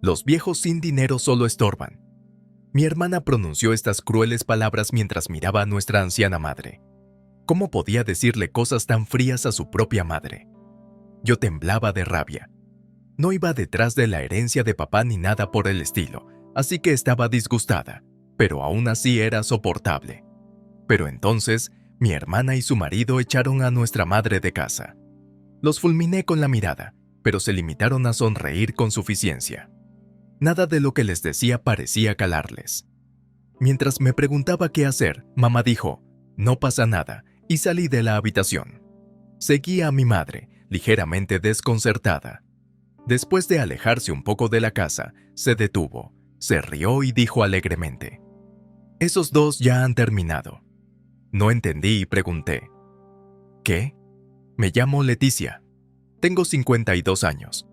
Los viejos sin dinero solo estorban. Mi hermana pronunció estas crueles palabras mientras miraba a nuestra anciana madre. ¿Cómo podía decirle cosas tan frías a su propia madre? Yo temblaba de rabia. No iba detrás de la herencia de papá ni nada por el estilo, así que estaba disgustada, pero aún así era soportable. Pero entonces, mi hermana y su marido echaron a nuestra madre de casa. Los fulminé con la mirada, pero se limitaron a sonreír con suficiencia. Nada de lo que les decía parecía calarles. Mientras me preguntaba qué hacer, mamá dijo, «No pasa nada», y salí de la habitación. Seguí a mi madre, ligeramente desconcertada. Después de alejarse un poco de la casa, se detuvo, se rió y dijo alegremente, «Esos dos ya han terminado». No entendí y pregunté, «¿Qué?» Me llamo Leticia. Tengo 52 años.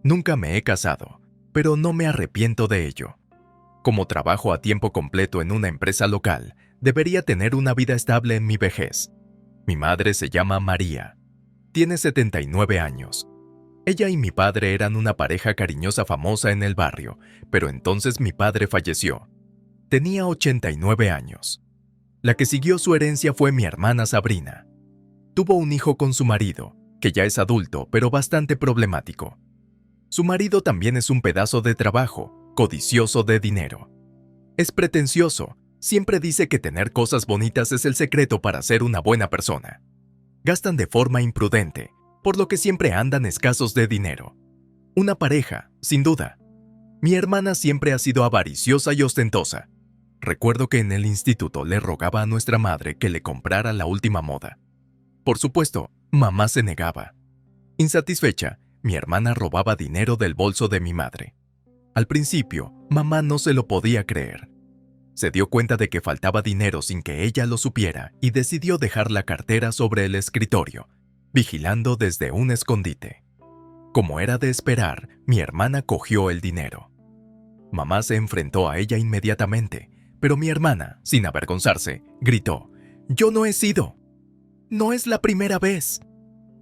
Nunca me he casado, pero no me arrepiento de ello. Como trabajo a tiempo completo en una empresa local, debería tener una vida estable en mi vejez. Mi madre se llama María. Tiene 79 años. Ella y mi padre eran una pareja cariñosa famosa en el barrio, pero entonces mi padre falleció. Tenía 89 años. La que siguió su herencia fue mi hermana Sabrina. Tuvo un hijo con su marido, que ya es adulto, pero bastante problemático. Su marido también es un pedazo de trabajo, codicioso de dinero. Es pretencioso, siempre dice que tener cosas bonitas es el secreto para ser una buena persona. Gastan de forma imprudente, por lo que siempre andan escasos de dinero. Una pareja, sin duda. Mi hermana siempre ha sido avariciosa y ostentosa. Recuerdo que en el instituto le rogaba a nuestra madre que le comprara la última moda. Por supuesto, mamá se negaba. Insatisfecha, mi hermana robaba dinero del bolso de mi madre. Al principio, mamá no se lo podía creer. Se dio cuenta de que faltaba dinero sin que ella lo supiera y decidió dejar la cartera sobre el escritorio, vigilando desde un escondite. Como era de esperar, mi hermana cogió el dinero. Mamá se enfrentó a ella inmediatamente, pero mi hermana, sin avergonzarse, gritó, «Yo no he sido. No es la primera vez.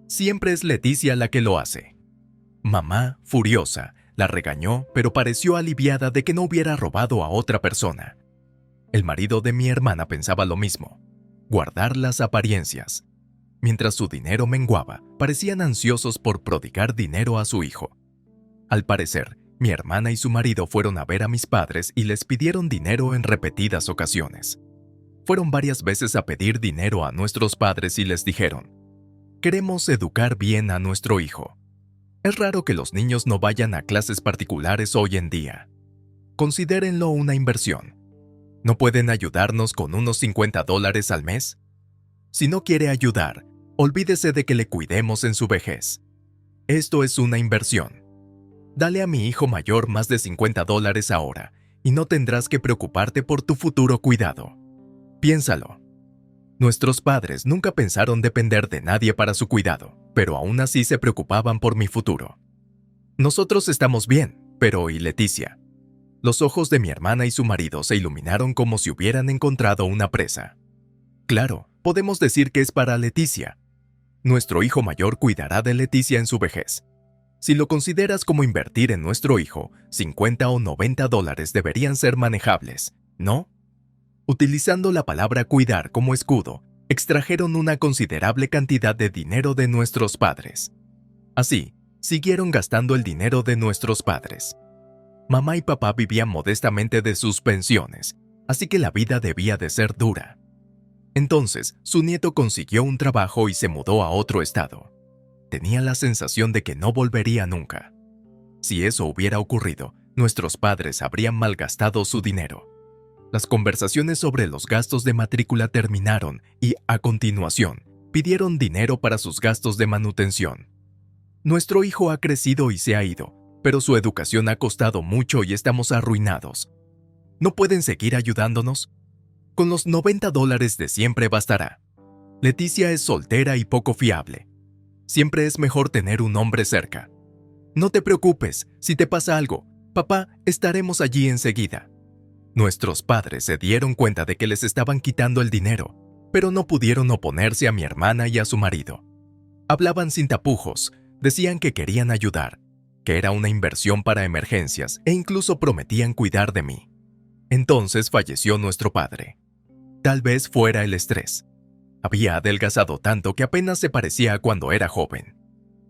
Siempre es Leticia la que lo hace». Mamá, furiosa, la regañó, pero pareció aliviada de que no hubiera robado a otra persona. El marido de mi hermana pensaba lo mismo, guardar las apariencias. Mientras su dinero menguaba, parecían ansiosos por prodigar dinero a su hijo. Al parecer, mi hermana y su marido fueron a ver a mis padres y les pidieron dinero en repetidas ocasiones. Fueron varias veces a pedir dinero a nuestros padres y les dijeron, «Queremos educar bien a nuestro hijo. Es raro que los niños no vayan a clases particulares hoy en día. Considérenlo una inversión. ¿No pueden ayudarnos con unos $50 al mes? Si no quiere ayudar, olvídese de que le cuidemos en su vejez. Esto es una inversión. Dale a mi hijo mayor más de $50 ahora y no tendrás que preocuparte por tu futuro cuidado. Piénsalo». Nuestros padres nunca pensaron depender de nadie para su cuidado, pero aún así se preocupaban por mi futuro. Nosotros estamos bien, pero ¿y Leticia? Los ojos de mi hermana y su marido se iluminaron como si hubieran encontrado una presa. Claro, podemos decir que es para Leticia. Nuestro hijo mayor cuidará de Leticia en su vejez. Si lo consideras como invertir en nuestro hijo, $50 o $90 deberían ser manejables, ¿no? Utilizando la palabra cuidar como escudo, extrajeron una considerable cantidad de dinero de nuestros padres. Así, siguieron gastando el dinero de nuestros padres. Mamá y papá vivían modestamente de sus pensiones, así que la vida debía de ser dura. Entonces, su nieto consiguió un trabajo y se mudó a otro estado. Tenía la sensación de que no volvería nunca. Si eso hubiera ocurrido, nuestros padres habrían malgastado su dinero. Las conversaciones sobre los gastos de matrícula terminaron y, a continuación, pidieron dinero para sus gastos de manutención. Nuestro hijo ha crecido y se ha ido, pero su educación ha costado mucho y estamos arruinados. ¿No pueden seguir ayudándonos? Con los $90 de siempre bastará. Leticia es soltera y poco fiable. Siempre es mejor tener un hombre cerca. No te preocupes, si te pasa algo, papá, estaremos allí enseguida. Nuestros padres se dieron cuenta de que les estaban quitando el dinero, pero no pudieron oponerse a mi hermana y a su marido. Hablaban sin tapujos, decían que querían ayudar. que era una inversión para emergencias e incluso prometían cuidar de mí. Entonces falleció nuestro padre. Tal vez fuera el estrés. Había adelgazado tanto que apenas se parecía a cuando era joven.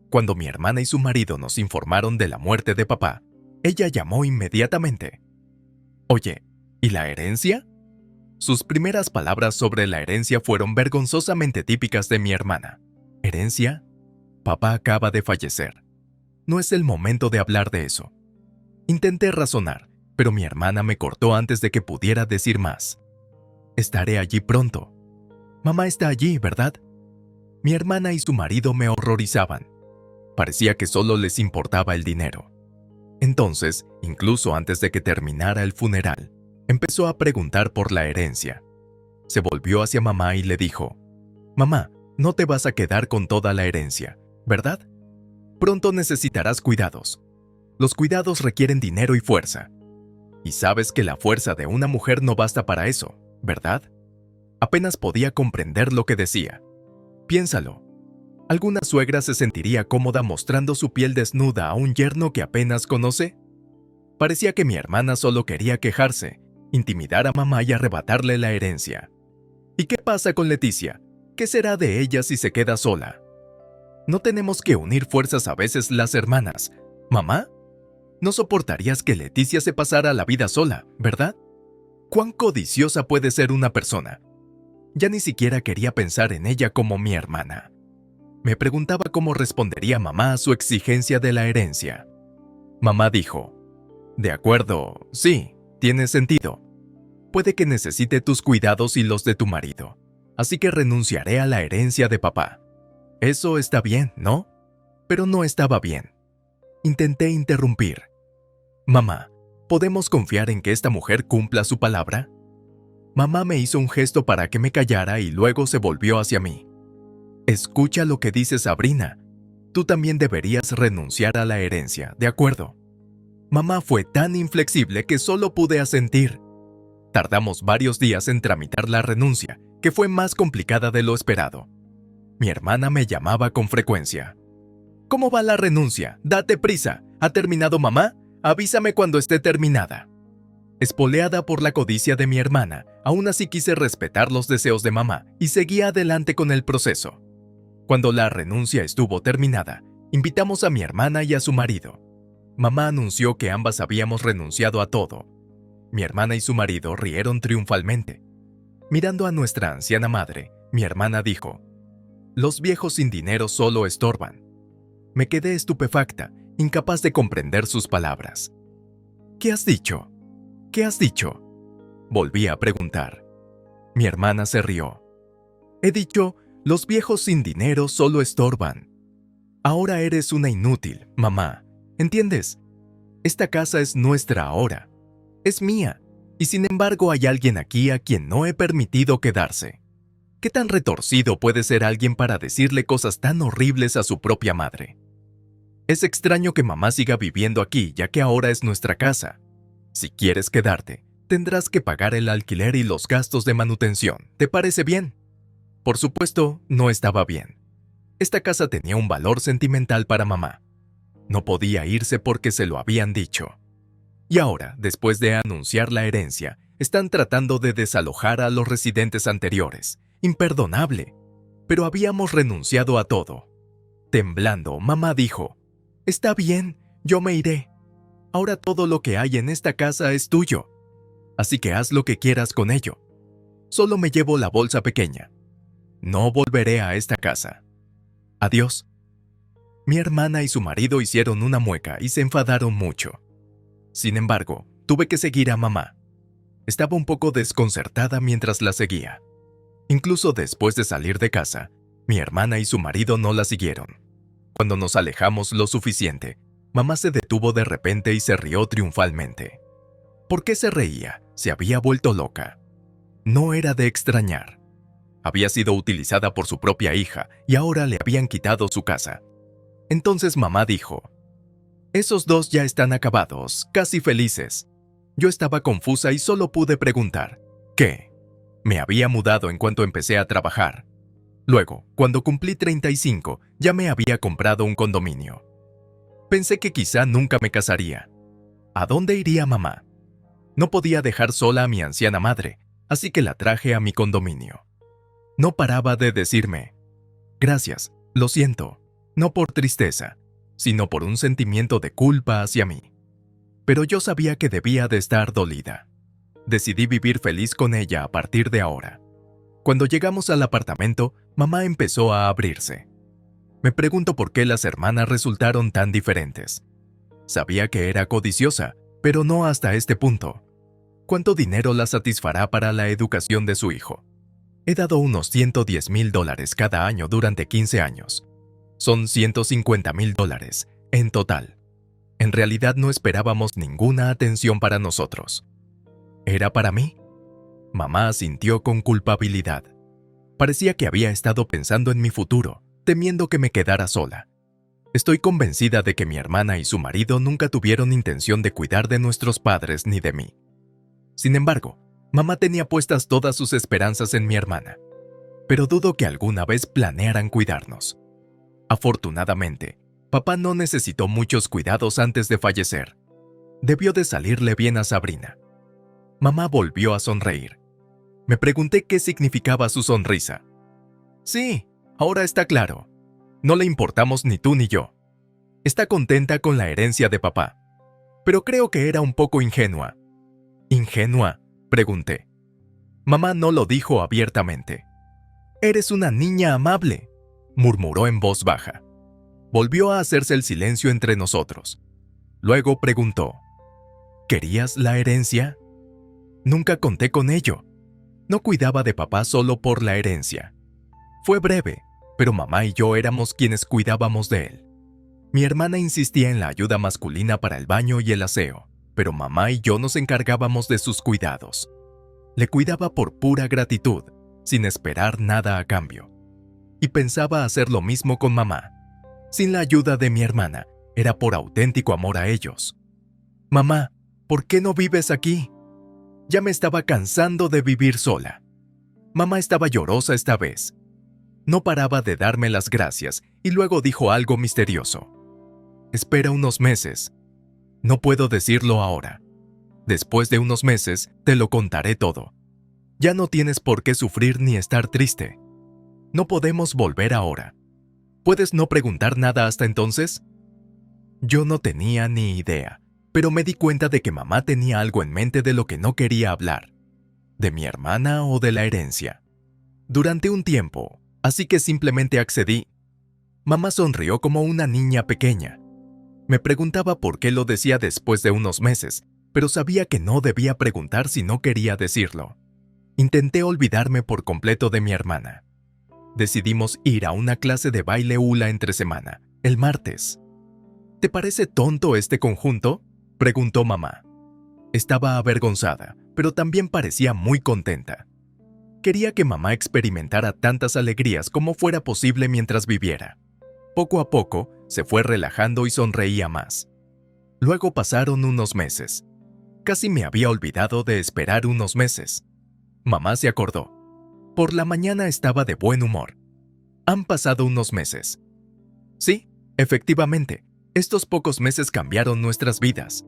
Cuando mi hermana y su marido nos informaron de la muerte de papá, ella llamó inmediatamente. Oye, ¿y la herencia? Sus primeras palabras sobre la herencia fueron vergonzosamente típicas de mi hermana. ¿Herencia? Papá acaba de fallecer. No es el momento de hablar de eso. Intenté razonar, pero mi hermana me cortó antes de que pudiera decir más. Estaré allí pronto. Mamá está allí, ¿verdad? Mi hermana y su marido me horrorizaban. Parecía que solo les importaba el dinero. Entonces, incluso antes de que terminara el funeral, empezó a preguntar por la herencia. Se volvió hacia mamá y le dijo, «Mamá, no te vas a quedar con toda la herencia, ¿verdad? Pronto necesitarás cuidados. Los cuidados requieren dinero y fuerza. Y sabes que la fuerza de una mujer no basta para eso, ¿verdad?» Apenas podía comprender lo que decía. Piénsalo. ¿Alguna suegra se sentiría cómoda mostrando su piel desnuda a un yerno que apenas conoce? Parecía que mi hermana solo quería quejarse, intimidar a mamá y arrebatarle la herencia. ¿Y qué pasa con Leticia? ¿Qué será de ella si se queda sola? ¿No tenemos que unir fuerzas a veces las hermanas? ¿Mamá? No soportarías que Leticia se pasara la vida sola, ¿verdad? ¿Cuán codiciosa puede ser una persona? Ya ni siquiera quería pensar en ella como mi hermana. Me preguntaba cómo respondería mamá a su exigencia de la herencia. Mamá dijo, «De acuerdo, sí, tiene sentido. Puede que necesite tus cuidados y los de tu marido, así que renunciaré a la herencia de papá. Eso está bien, ¿no?» Pero no estaba bien. Intenté interrumpir. «Mamá, ¿podemos confiar en que esta mujer cumpla su palabra?» Mamá me hizo un gesto para que me callara y luego se volvió hacia mí. «Escucha lo que dice Sabrina. Tú también deberías renunciar a la herencia, ¿de acuerdo?» Mamá fue tan inflexible que solo pude asentir. Tardamos varios días en tramitar la renuncia, que fue más complicada de lo esperado. Mi hermana me llamaba con frecuencia. «¿Cómo va la renuncia? Date prisa. ¿Ha terminado mamá? Avísame cuando esté terminada». Espoleada por la codicia de mi hermana, aún así quise respetar los deseos de mamá y seguí adelante con el proceso. Cuando la renuncia estuvo terminada, invitamos a mi hermana y a su marido. Mamá anunció que ambas habíamos renunciado a todo. Mi hermana y su marido rieron triunfalmente. Mirando a nuestra anciana madre, mi hermana dijo, «Los viejos sin dinero solo estorban». Me quedé estupefacta, incapaz de comprender sus palabras. «¿Qué has dicho? ¿Qué has dicho?», volví a preguntar. Mi hermana se rió. «He dicho, los viejos sin dinero solo estorban. Ahora eres una inútil, mamá. ¿Entiendes? Esta casa es nuestra ahora. Es mía. Y sin embargo hay alguien aquí a quien no he permitido quedarse. ¿Qué tan retorcido puede ser alguien para decirle cosas tan horribles a su propia madre? Es extraño que mamá siga viviendo aquí, ya que ahora es nuestra casa. Si quieres quedarte, tendrás que pagar el alquiler y los gastos de manutención. ¿Te parece bien?». Por supuesto, no estaba bien. Esta casa tenía un valor sentimental para mamá. No podía irse porque se lo habían dicho. Y ahora, después de anunciar la herencia, están tratando de desalojar a los residentes anteriores. Imperdonable. Pero habíamos renunciado a todo. Temblando, mamá dijo, «Está bien, yo me iré. Ahora todo lo que hay en esta casa es tuyo. Así que haz lo que quieras con ello. Solo me llevo la bolsa pequeña. No volveré a esta casa. Adiós». Mi hermana y su marido hicieron una mueca y se enfadaron mucho. Sin embargo, tuve que seguir a mamá. Estaba un poco desconcertada mientras la seguía. Incluso después de salir de casa, mi hermana y su marido no la siguieron. Cuando nos alejamos lo suficiente, mamá se detuvo de repente y se rió triunfalmente. ¿Por qué se reía? Se había vuelto loca. No era de extrañar. Había sido utilizada por su propia hija y ahora le habían quitado su casa. Entonces mamá dijo, «Esos dos ya están acabados, casi felices». Yo estaba confusa y solo pude preguntar, ¿qué? Me había mudado en cuanto empecé a trabajar. Luego, cuando cumplí 35, ya me había comprado un condominio. Pensé que quizá nunca me casaría. ¿A dónde iría mamá? No podía dejar sola a mi anciana madre, así que la traje a mi condominio. No paraba de decirme, gracias, lo siento, no por tristeza, sino por un sentimiento de culpa hacia mí. Pero yo sabía que debía de estar dolida. Decidí vivir feliz con ella a partir de ahora. Cuando llegamos al apartamento, mamá empezó a abrirse. Me pregunto por qué las hermanas resultaron tan diferentes. Sabía que era codiciosa, pero no hasta este punto. ¿Cuánto dinero la satisfará para la educación de su hijo? He dado unos $110,000 cada año durante 15 años. Son $150,000 en total. En realidad no esperábamos ninguna atención para nosotros. ¿Era para mí? Mamá asintió con culpabilidad. Parecía que había estado pensando en mi futuro, temiendo que me quedara sola. Estoy convencida de que mi hermana y su marido nunca tuvieron intención de cuidar de nuestros padres ni de mí. Sin embargo, mamá tenía puestas todas sus esperanzas en mi hermana, pero dudo que alguna vez planearan cuidarnos. Afortunadamente, papá no necesitó muchos cuidados antes de fallecer. Debió de salirle bien a Sabrina. Mamá volvió a sonreír. Me pregunté qué significaba su sonrisa. Sí, ahora está claro. No le importamos ni tú ni yo. Está contenta con la herencia de papá. Pero creo que era un poco ingenua. ¿Ingenua?, pregunté. Mamá no lo dijo abiertamente. Eres una niña amable, murmuró en voz baja. Volvió a hacerse el silencio entre nosotros. Luego preguntó, ¿querías la herencia? Nunca conté con ello. No cuidaba de papá solo por la herencia. Fue breve, pero mamá y yo éramos quienes cuidábamos de él. Mi hermana insistía en la ayuda masculina para el baño y el aseo, pero mamá y yo nos encargábamos de sus cuidados. Le cuidaba por pura gratitud, sin esperar nada a cambio. Y pensaba hacer lo mismo con mamá. Sin la ayuda de mi hermana, era por auténtico amor a ellos. Mamá, ¿por qué no vives aquí? Ya me estaba cansando de vivir sola. Mamá estaba llorosa esta vez. No paraba de darme las gracias y luego dijo algo misterioso. Espera unos meses. No puedo decirlo ahora. Después de unos meses, te lo contaré todo. Ya no tienes por qué sufrir ni estar triste. No podemos volver ahora. ¿Puedes no preguntar nada hasta entonces? Yo no tenía ni idea, pero me di cuenta de que mamá tenía algo en mente de lo que no quería hablar. ¿De mi hermana o de la herencia? Durante un tiempo, así que simplemente accedí. Mamá sonrió como una niña pequeña. Me preguntaba por qué lo decía después de unos meses, pero sabía que no debía preguntar si no quería decirlo. Intenté olvidarme por completo de mi hermana. Decidimos ir a una clase de baile hula entre semana, el martes. ¿Te parece tonto este conjunto?, preguntó mamá. Estaba avergonzada, pero también parecía muy contenta. Quería que mamá experimentara tantas alegrías como fuera posible mientras viviera. Poco a poco, se fue relajando y sonreía más. Luego pasaron unos meses. Casi me había olvidado de esperar unos meses. Mamá se acordó. Por la mañana estaba de buen humor. Han pasado unos meses. Sí, efectivamente, estos pocos meses cambiaron nuestras vidas.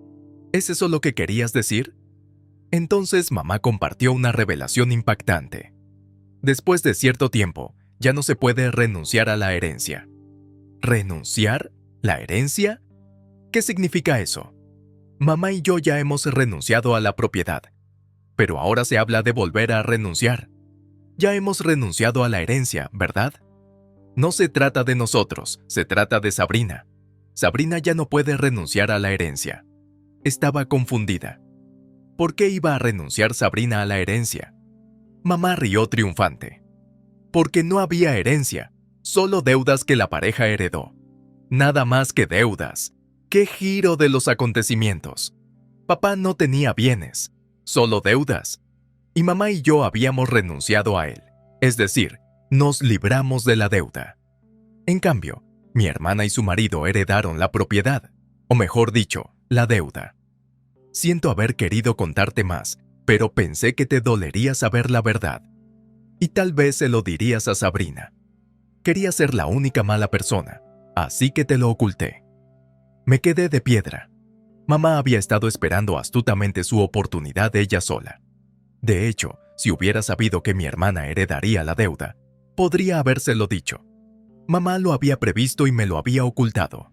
¿Es eso lo que querías decir? Entonces mamá compartió una revelación impactante. Después de cierto tiempo, ya no se puede renunciar a la herencia. ¿Renunciar? ¿La herencia? ¿Qué significa eso? Mamá y yo ya hemos renunciado a la propiedad, pero ahora se habla de volver a renunciar. Ya hemos renunciado a la herencia, ¿verdad? No se trata de nosotros, se trata de Sabrina. Sabrina ya no puede renunciar a la herencia. Estaba confundida. ¿Por qué iba a renunciar Sabrina a la herencia? Mamá rió triunfante. Porque no había herencia, solo deudas que la pareja heredó. Nada más que deudas. ¡Qué giro de los acontecimientos! Papá no tenía bienes, solo deudas. Y mamá y yo habíamos renunciado a él. Es decir, nos libramos de la deuda. En cambio, mi hermana y su marido heredaron la propiedad, o mejor dicho, la deuda. Siento haber querido contarte más, pero pensé que te dolería saber la verdad. Y tal vez se lo dirías a Sabrina. Quería ser la única mala persona, así que te lo oculté. Me quedé de piedra. Mamá había estado esperando astutamente su oportunidad ella sola. De hecho, si hubiera sabido que mi hermana heredaría la deuda, podría habérselo dicho. Mamá lo había previsto y me lo había ocultado.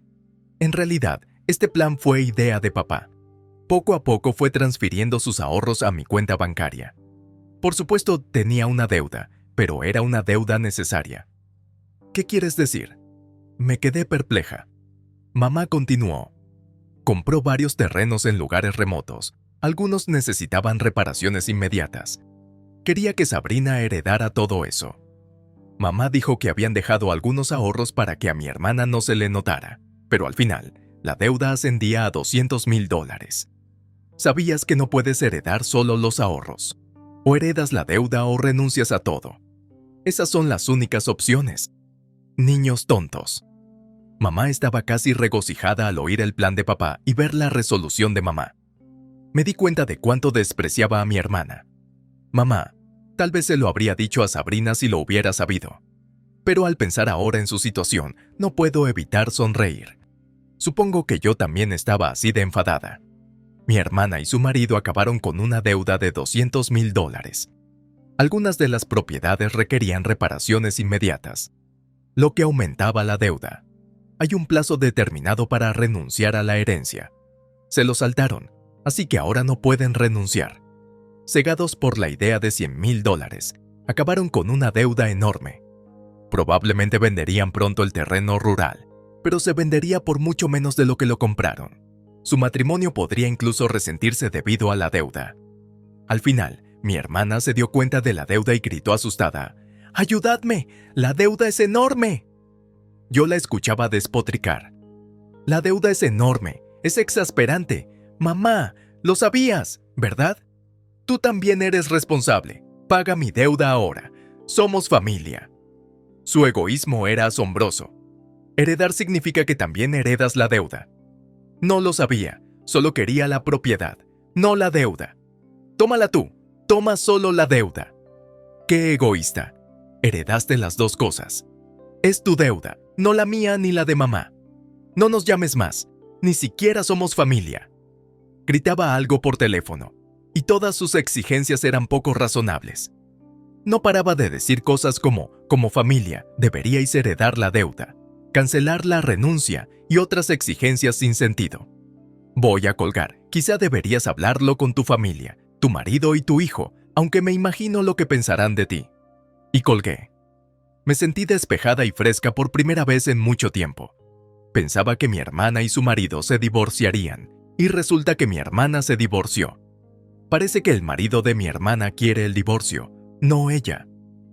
En realidad, este plan fue idea de papá. Poco a poco fue transfiriendo sus ahorros a mi cuenta bancaria. Por supuesto, tenía una deuda, pero era una deuda necesaria. ¿Qué quieres decir? Me quedé perpleja. Mamá continuó. Compró varios terrenos en lugares remotos. Algunos necesitaban reparaciones inmediatas. Quería que Sabrina heredara todo eso. Mamá dijo que habían dejado algunos ahorros para que a mi hermana no se le notara, pero al final, la deuda ascendía a $200,000. Sabías que no puedes heredar solo los ahorros. O heredas la deuda o renuncias a todo. Esas son las únicas opciones. Niños tontos. Mamá estaba casi regocijada al oír el plan de papá y ver la resolución de mamá. Me di cuenta de cuánto despreciaba a mi hermana. Mamá, tal vez se lo habría dicho a Sabrina si lo hubiera sabido. Pero al pensar ahora en su situación, no puedo evitar sonreír. Supongo que yo también estaba así de enfadada. Mi hermana y su marido acabaron con una deuda de $200,000. Algunas de las propiedades requerían reparaciones inmediatas, lo que aumentaba la deuda. Hay un plazo determinado para renunciar a la herencia. Se lo saltaron, así que ahora no pueden renunciar. Cegados por la idea de $100,000, acabaron con una deuda enorme. Probablemente venderían pronto el terreno rural, pero se vendería por mucho menos de lo que lo compraron. Su matrimonio podría incluso resentirse debido a la deuda. Al final, mi hermana se dio cuenta de la deuda y gritó asustada: ¡Ayudadme! ¡La deuda es enorme! Yo la escuchaba despotricar. La deuda es enorme, es exasperante. Mamá, lo sabías, ¿verdad? Tú también eres responsable. Paga mi deuda ahora. Somos familia. Su egoísmo era asombroso. Heredar significa que también heredas la deuda. No lo sabía, solo quería la propiedad, no la deuda. Tómala tú, toma solo la deuda. ¡Qué egoísta! Heredaste las dos cosas. Es tu deuda, no la mía ni la de mamá. No nos llames más, ni siquiera somos familia. Gritaba algo por teléfono, y todas sus exigencias eran poco razonables. No paraba de decir cosas como familia, deberíais heredar la deuda, cancelar la renuncia y otras exigencias sin sentido. Voy a colgar, quizá deberías hablarlo con tu familia, tu marido y tu hijo, aunque me imagino lo que pensarán de ti. Y colgué. Me sentí despejada y fresca por primera vez en mucho tiempo. Pensaba que mi hermana y su marido se divorciarían, y resulta que mi hermana se divorció. Parece que el marido de mi hermana quiere el divorcio, no ella.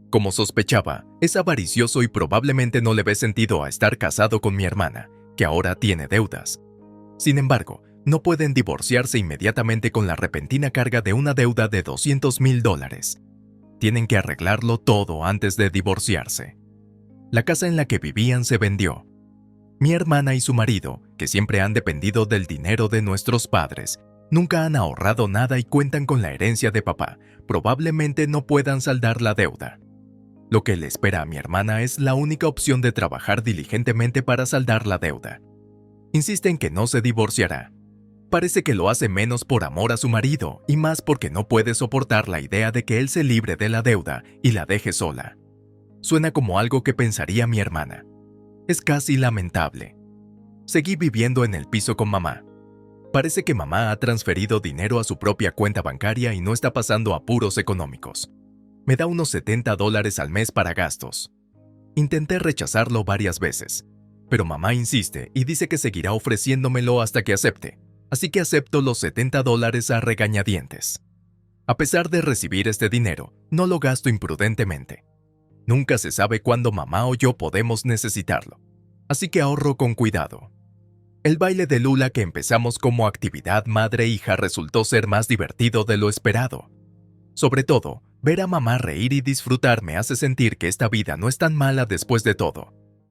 Como sospechaba, es avaricioso y probablemente no le ve sentido a estar casado con mi hermana, que ahora tiene deudas. Sin embargo, no pueden divorciarse inmediatamente con la repentina carga de una deuda de $200,000. Tienen que arreglarlo todo antes de divorciarse. La casa en la que vivían se vendió. Mi hermana y su marido, que siempre han dependido del dinero de nuestros padres, nunca han ahorrado nada y cuentan con la herencia de papá. Probablemente no puedan saldar la deuda. Lo que le espera a mi hermana es la única opción de trabajar diligentemente para saldar la deuda. Insiste en que no se divorciará. Parece que lo hace menos por amor a su marido y más porque no puede soportar la idea de que él se libre de la deuda y la deje sola. Suena como algo que pensaría mi hermana. Es casi lamentable. Seguí viviendo en el piso con mamá. Parece que mamá ha transferido dinero a su propia cuenta bancaria y no está pasando apuros económicos. Me da unos $70 al mes para gastos. Intenté rechazarlo varias veces, pero mamá insiste y dice que seguirá ofreciéndomelo hasta que acepte. Así que acepto los $70 a regañadientes. A pesar de recibir este dinero, no lo gasto imprudentemente. Nunca se sabe cuándo mamá o yo podemos necesitarlo, así que ahorro con cuidado. El baile de Lula que empezamos como actividad madre-hija resultó ser más divertido de lo esperado. Sobre todo, ver a mamá reír y disfrutar me hace sentir que esta vida no es tan mala después de todo.